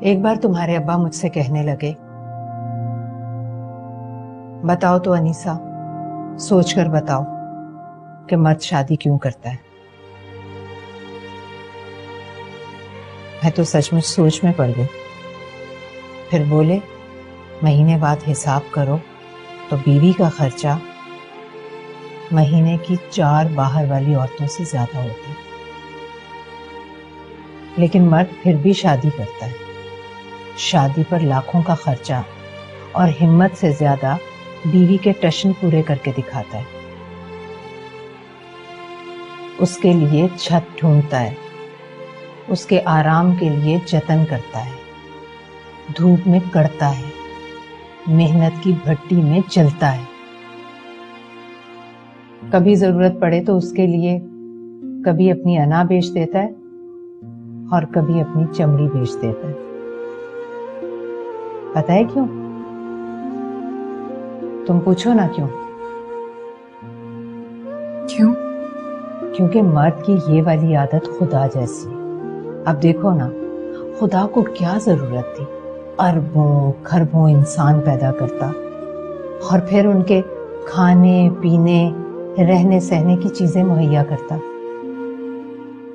ایک بار تمہارے ابا مجھ سے کہنے لگے، بتاؤ تو انیسہ، سوچ کر بتاؤ کہ مرد شادی کیوں کرتا ہے؟ میں تو سچ مچ سوچ میں پڑ گئی۔ پھر بولے، مہینے بعد حساب کرو تو بیوی کا خرچہ مہینے کی 4 باہر والی عورتوں سے زیادہ ہوتا ہے، لیکن مرد پھر بھی شادی کرتا ہے۔ شادی پر لاکھوں کا خرچہ اور ہمت سے زیادہ بیوی کے ٹشن پورے کر کے دکھاتا ہے۔ اس کے لیے چھت ڈھونڈتا ہے، اس کے آرام کے لیے جتن کرتا ہے، دھوپ میں کڑتا ہے، محنت کی بھٹی میں جلتا ہے۔ کبھی ضرورت پڑے تو اس کے لیے کبھی اپنی انا بیچ دیتا ہے اور کبھی اپنی چمڑی بیچ دیتا ہے۔ پتہ ہے کیوں؟ تم پوچھو نا کیوں؟ کیوں؟ کیونکہ مرد کی یہ والی عادت خدا جیسی ہے۔ اب دیکھو نا، خدا کو کیا ضرورت تھی اربوں خربوں انسان پیدا کرتا اور پھر ان کے کھانے پینے رہنے سہنے کی چیزیں مہیا کرتا،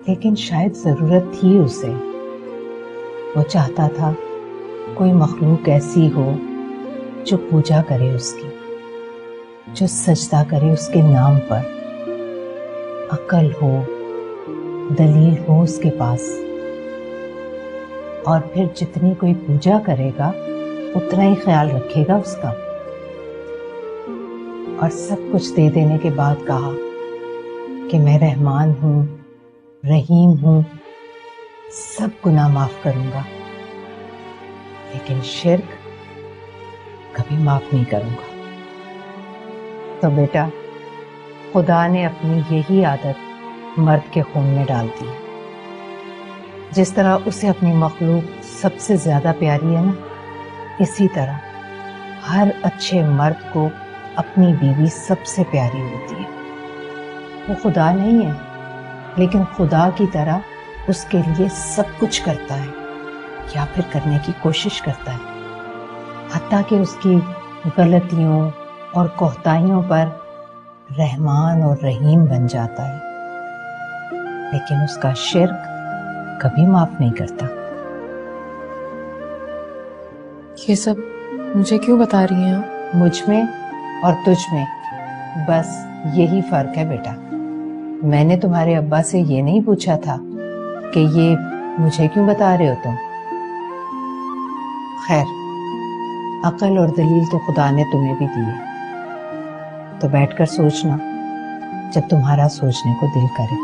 لیکن شاید ضرورت تھی اسے۔ وہ چاہتا تھا کوئی مخلوق ایسی ہو جو پوجا کرے اس کی، جو سجدہ کرے اس کے نام پر، عقل ہو، دلیل ہو اس کے پاس، اور پھر جتنی کوئی پوجا کرے گا اتنا ہی خیال رکھے گا اس کا۔ اور سب کچھ دے دینے کے بعد کہا کہ میں رحمان ہوں، رحیم ہوں، سب گناہ معاف کروں گا، لیکن شرک کبھی معاف نہیں کروں گا۔ تو بیٹا، خدا نے اپنی یہی عادت مرد کے خون میں ڈال دی۔ جس طرح اسے اپنی مخلوق سب سے زیادہ پیاری ہے نا، اسی طرح ہر اچھے مرد کو اپنی بیوی سب سے پیاری ہوتی ہے۔ وہ خدا نہیں ہے، لیکن خدا کی طرح اس کے لیے سب کچھ کرتا ہے، یا پھر کرنے کی کوشش کرتا ہے، حتیٰ کہ اس کی غلطیوں اور کوتاہیوں پر رحمان اور رحیم بن جاتا ہے، لیکن اس کا شرک کبھی معاف نہیں کرتا۔ یہ سب مجھے کیوں بتا رہی ہیں آپ؟ مجھ میں اور تجھ میں بس یہی فرق ہے بیٹا۔ میں نے تمہارے ابا سے یہ نہیں پوچھا تھا کہ یہ مجھے کیوں بتا رہے ہو تم۔ خیر، عقل اور دلیل تو خدا نے تمہیں بھی دی ہے، تو بیٹھ کر سوچنا جب تمہارا سوچنے کو دل کرے۔